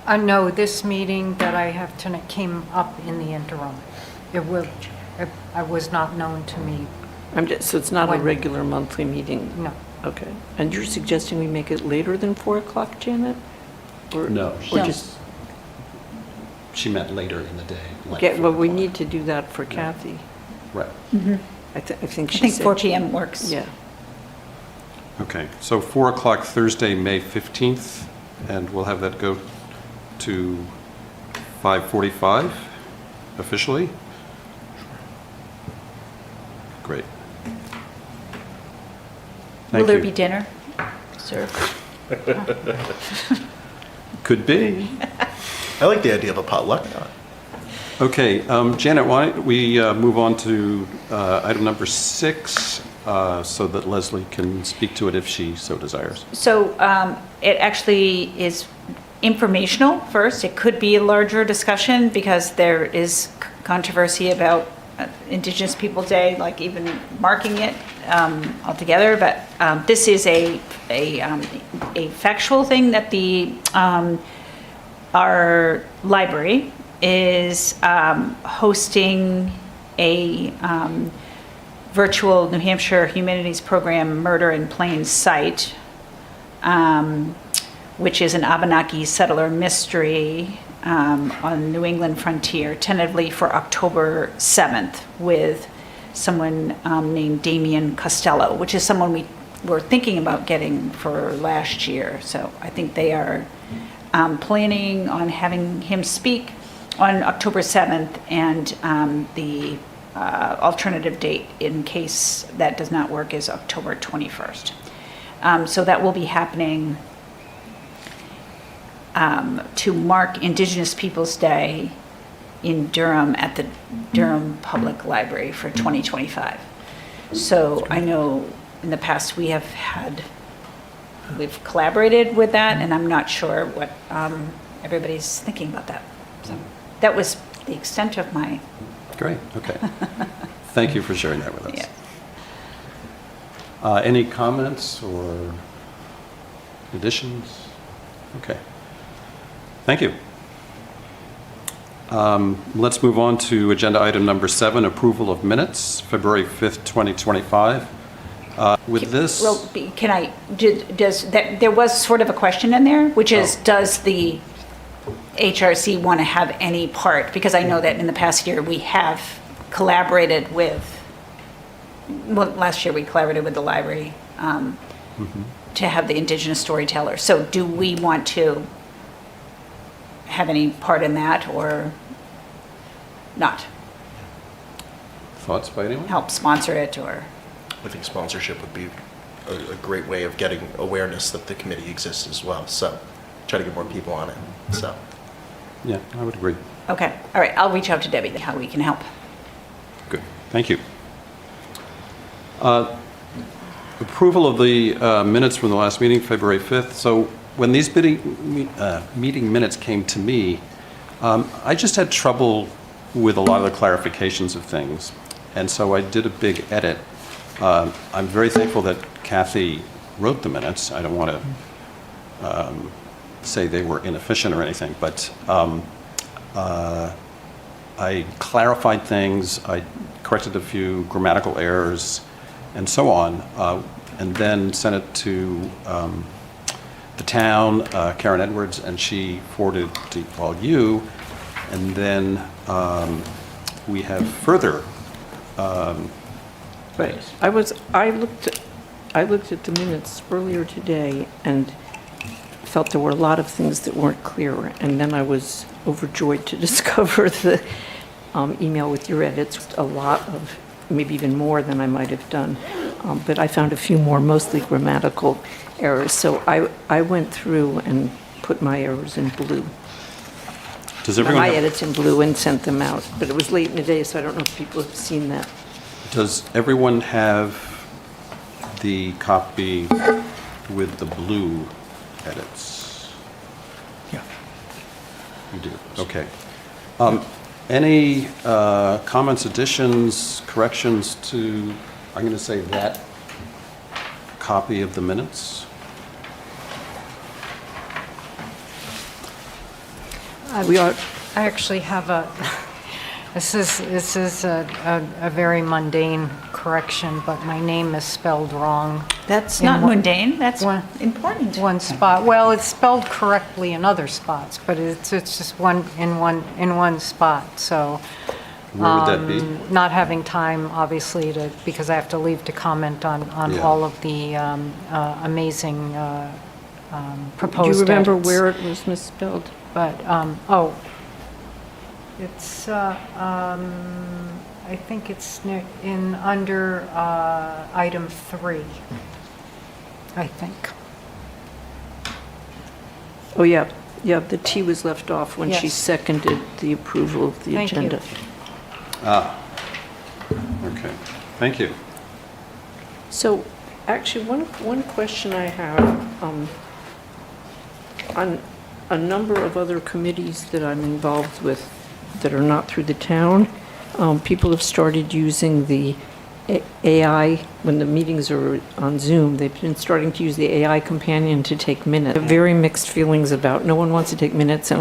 No, this meeting that I have tonight came up in the interim. It was not known to me, So it's not a When? regular monthly meeting? no. Okay. And you're suggesting we make it later than 4 o'clock, Janet? Or- No. Or No. just, She meant later in the day. like okay, well, 4 we o'clock. need to do that for Kathy. Right. I think I she think said. 4 PM works. Yeah. Okay, so 4 o'clock Thursday, May 15th, and we'll have that go to 5:45 officially? Great. Will Thank there you. be dinner served? Could be. I like the idea of a potluck. Okay, Janet, why don't we move on to item number 6, so that Leslie can speak to it if she so desires. So it actually is informational first. It could be a larger discussion because there is controversy about Indigenous People Day, like even marking it altogether. But this is a factual thing that our library is hosting a virtual New Hampshire Humanities Program Murder in Plain Sight, which is an Abenaki settler mystery on the New England frontier, tentatively for October 7th, with someone named Damien Costello, which is someone we were thinking about getting for last year. So I think they are planning on having him speak on October 7th, and the alternative date, in case that does not work, is October 21st. So that will be happening to mark Indigenous Peoples Day in Durham at the Durham Public Library for 2025. So I know in the past we've collaborated with that, and I'm not sure what everybody's thinking about that. So that was the extent of my, Great, okay. Thank you for sharing that with us. yeah. Any comments or additions? Okay. Thank you. Let's move on to agenda item number 7, approval of minutes, February 5th, 2025. With this, Well, can I, does, that, there was sort of a question in there, which is, does the HRC want to have any part? Because I know that in the past year, we have collaborated with, well, last year we collaborated with the library to have the Indigenous storyteller. So do we want to have any part in that or not? thoughts by anyone? Help sponsor it or? I think sponsorship would be a great way of getting awareness that the committee exists as well. So try to get more people on it. So Yeah, I would agree. Okay, all right, I'll reach out to Debbie, how we can help. Good, thank you. Approval of the minutes from the last meeting, February 5th. So when these meeting minutes came to me, I just had trouble with a lot of the clarifications of things. And so I did a big edit. I'm very thankful that Kathy wrote the minutes. I don't want to say they were inefficient or anything, but I clarified things, I corrected a few grammatical errors, and so on, and then sent it to the town, Karen Edwards, and she forwarded it to all you, and then we have further. Right. I looked at the minutes earlier today and felt there were a lot of things that weren't clear, and then I was overjoyed to discover the email with your edits, a lot of, maybe even more than I might have done. but I found a few more, mostly grammatical errors. So I went through and put my errors in blue. Does everyone My have, edits in blue and sent them out, but it was late in the day, so I don't know if people have seen that. does everyone have the copy with the blue edits? Yeah. You do, okay. Any comments, additions, corrections to, I'm going to say that copy of the minutes? I actually have this is a very mundane correction, but my name is spelled wrong. That's In not one- mundane, that's one- important. One spot, well, it's spelled correctly in other spots, but it's just in one spot, so. Where would that be? Not having time, obviously, because I have to leave to comment on Yeah. all of the amazing proposed Do you remember edits. where it was misspelled? But, it's, I think it's under item 3, I think. Oh, yeah, the T was left off when she Yes. seconded the approval of the Thank you. agenda. Okay, thank you. So, actually, one question I have, on a number of other committees that I'm involved with that are not through the town, people have started using the AI, when the meetings are on Zoom, they've been starting to use the AI companion to take minutes. I have very mixed feelings about, no one wants to take minutes, and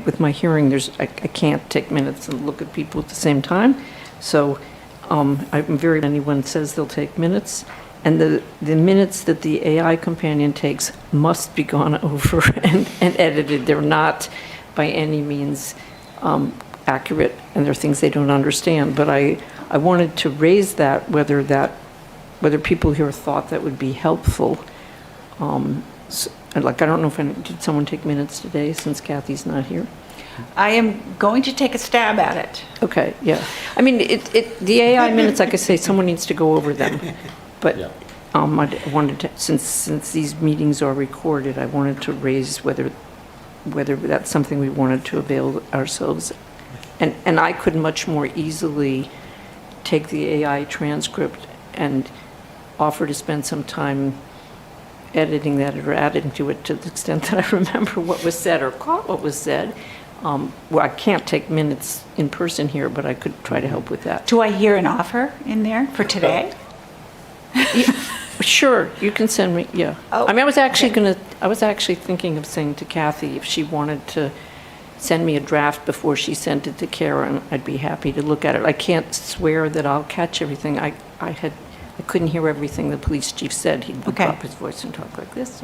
with my hearing, I can't take minutes and look at people at the same time. So anyone says they'll take minutes, and the minutes that the AI companion takes must be gone over and edited. They're not by any means accurate, and there are things they don't understand. But I wanted to raise that, whether people here thought that would be helpful. I don't know did someone take minutes today since Kathy's not here? I am going to take a stab at it. Okay, yeah. I mean, the AI minutes, like I say, someone needs to go over them. But Yeah. I wanted to, since these meetings are recorded, I wanted to raise whether that's something we wanted to avail ourselves. And I could much more easily take the AI transcript and offer to spend some time editing that or adding to it to the extent that I remember what was said or caught what was said. Well, I can't take minutes in person here, but I could try to help with that. Do I hear an offer in there for today? Sure, you can send me, yeah. Oh, I mean, I was actually thinking of saying to Kathy, if she wanted to send me a draft before she sent it to Karen, I'd be happy to look at it. I can't swear that I'll catch everything. I couldn't hear everything the police chief said. He would drop his voice and talk like this.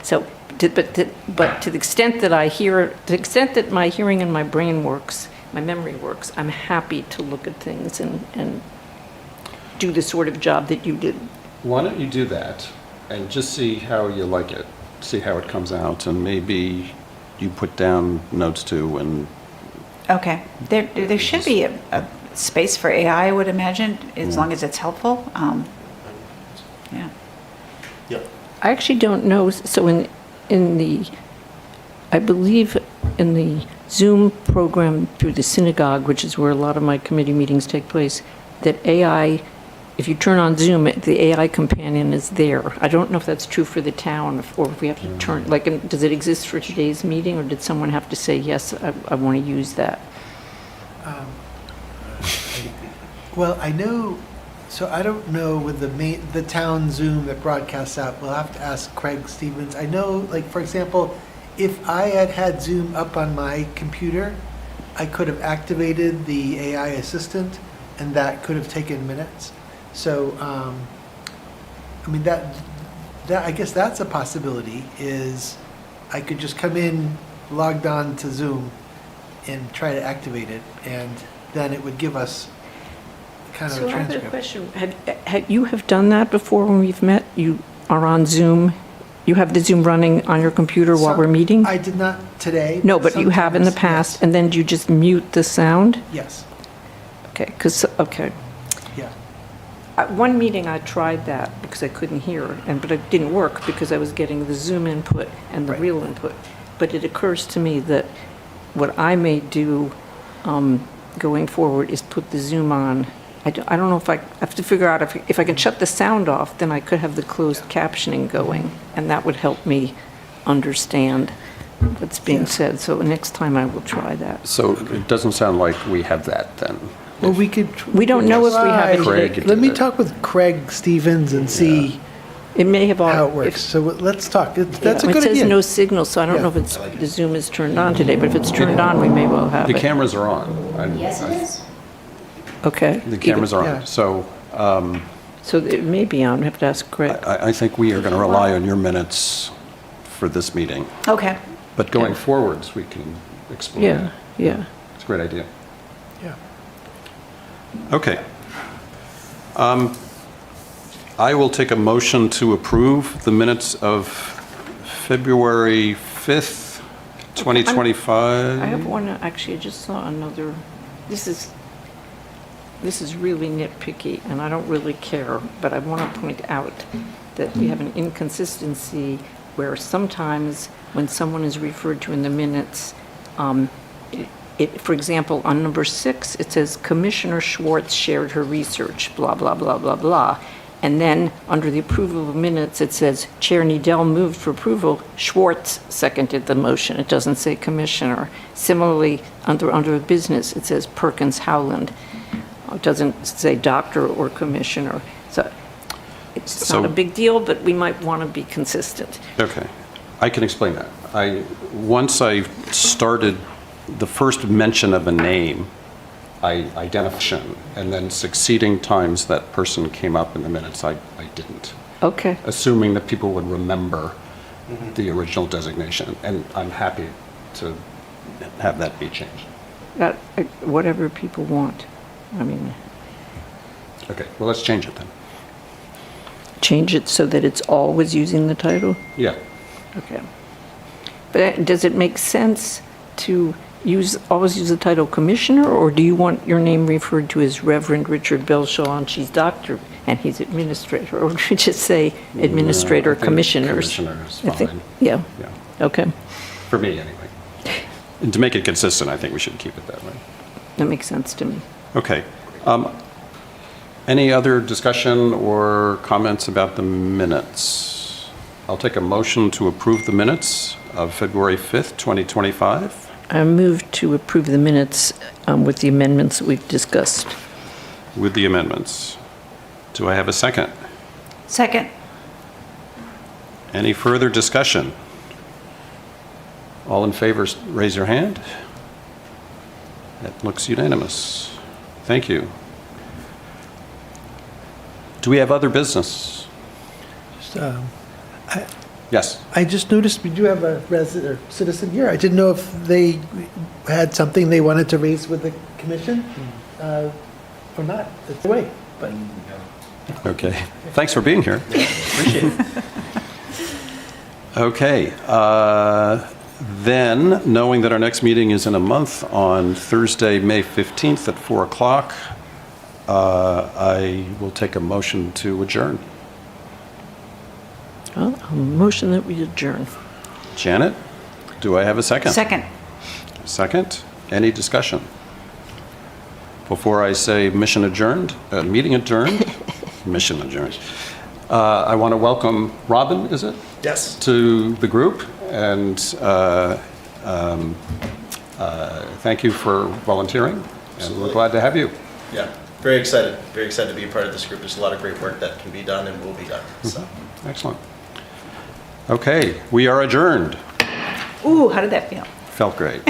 So, but to the extent that to the extent that my hearing and my brain works, my memory works, I'm happy to look at things and do the sort of job that you did. Why don't you do that and just see how you like it, see how it comes out, and maybe you put down notes too, and Okay. There should be a space for AI, I would imagine, as long as it's helpful. Yeah. Yep. I actually don't know, so I believe in the Zoom program through the synagogue, which is where a lot of my committee meetings take place, that AI, if you turn on Zoom, the AI companion is there. I don't know if that's true for the town, or if we have to turn, does it exist for today's meeting, or did someone have to say, yes, I want to use that? Well, I know, so I don't know with the town Zoom that broadcasts out, we'll have to ask Craig Stevens. I know, for example, if I had Zoom up on my computer, I could have activated the AI assistant, and that could have taken minutes. So, I mean, that I guess that's a possibility, is I could just come in, logged on to Zoom, and try to activate it, and then it would give us kind of So a I have a transcript. question. You have done that before when we've met? You are on Zoom? You have the Zoom running on your computer while we're meeting? I did not today. No, but you have in the sometimes, past, yes. and then do you just mute the sound? Yes, Okay, okay. yeah. One meeting I tried that because I couldn't hear, but it didn't work because I was getting the Zoom input and the real input. But it occurs to me that what I may do going forward is put the Zoom on. I don't know if I have to figure out if I can shut the sound off, then I could have the closed captioning going, and that would help me understand what's being said. So next time I will try that. So it doesn't sound like we have that then. Well, we could. We don't know if we have it Craig. today. Let me talk with Craig Stevens and see It may have all. how it works. So let's talk. That's a It good says idea. no signal, so I don't Yeah. know if it's, the Zoom is turned on today, but if it's turned on, we may well have The it. cameras are on. Yes, it is. Okay. The cameras are Yeah. on. So So it may be on, we have to ask Craig. I think we are going to rely on your minutes for this meeting. Okay. But going forwards, we can explore Yeah, that. yeah. It's a great idea. Yeah. Okay. I will take a motion to approve the minutes of February 5th, 2025. I have one, actually, I just saw another, this is really nitpicky, and I don't really care, but I want to point out that we have an inconsistency where sometimes when someone is referred to in the minutes, for example, on number 6, it says Commissioner Schwartz shared her research, blah, blah, blah, blah, blah. And then, under the approval of minutes, it says Chair Needell moved for approval, Schwartz seconded the motion. It doesn't say Commissioner. Similarly, under business, it says Perkins Howland. It doesn't say Doctor or Commissioner. So it's not a big deal, but we might want to be consistent. Okay, I can explain that. Once I started the first mention of a name, I identified, and then succeeding times that person came up in the minutes, I didn't. Okay. Assuming that people would remember the original designation, and I'm happy to have that be changed. Whatever people want. I mean, Okay, well, let's change it then. change it so that it's always using the title? Yeah. Okay. But does it make sense to always use the title Commissioner, or do you want your name referred to as Reverend Richard Belshaw, and she's Doctor, and he's Administrator? Or do you just say Administrator, I think Commissioners? Commissioner is I think- fine. Yeah, Yeah, okay. for me, anyway. And to make it consistent, I think we should keep it that way. That makes sense to me. Okay. Any other discussion or comments about the minutes? I'll take a motion to approve the minutes of February 5th, 2025. I move to approve the minutes with the amendments that we've discussed. With the amendments. Do I have a second? Second. Any further discussion? All in favor, raise your hand. That looks unanimous. Thank you. Do we have other business? Yes. I just noticed we do have a resident or citizen here. I didn't know if they had something they wanted to raise with the commission or not. It's away, but Okay. Thanks for being here. Appreciate it. Okay. Then, knowing that our next meeting is in a month on Thursday, May 15th at 4 o'clock, I will take a motion to adjourn. Well, a motion that we adjourn. Janet, do I have a second? Second. Second. Any discussion? Before I say mission adjourned, meeting adjourned, mission adjourned. I want to welcome Robin, is it? Yes. To the group, and thank you for volunteering, and we're glad to have you. Yeah, very excited to be a part of this group. There's a lot of great work that can be done and will be done, so. Excellent. Okay, we are adjourned. Ooh, how did that feel? Felt great.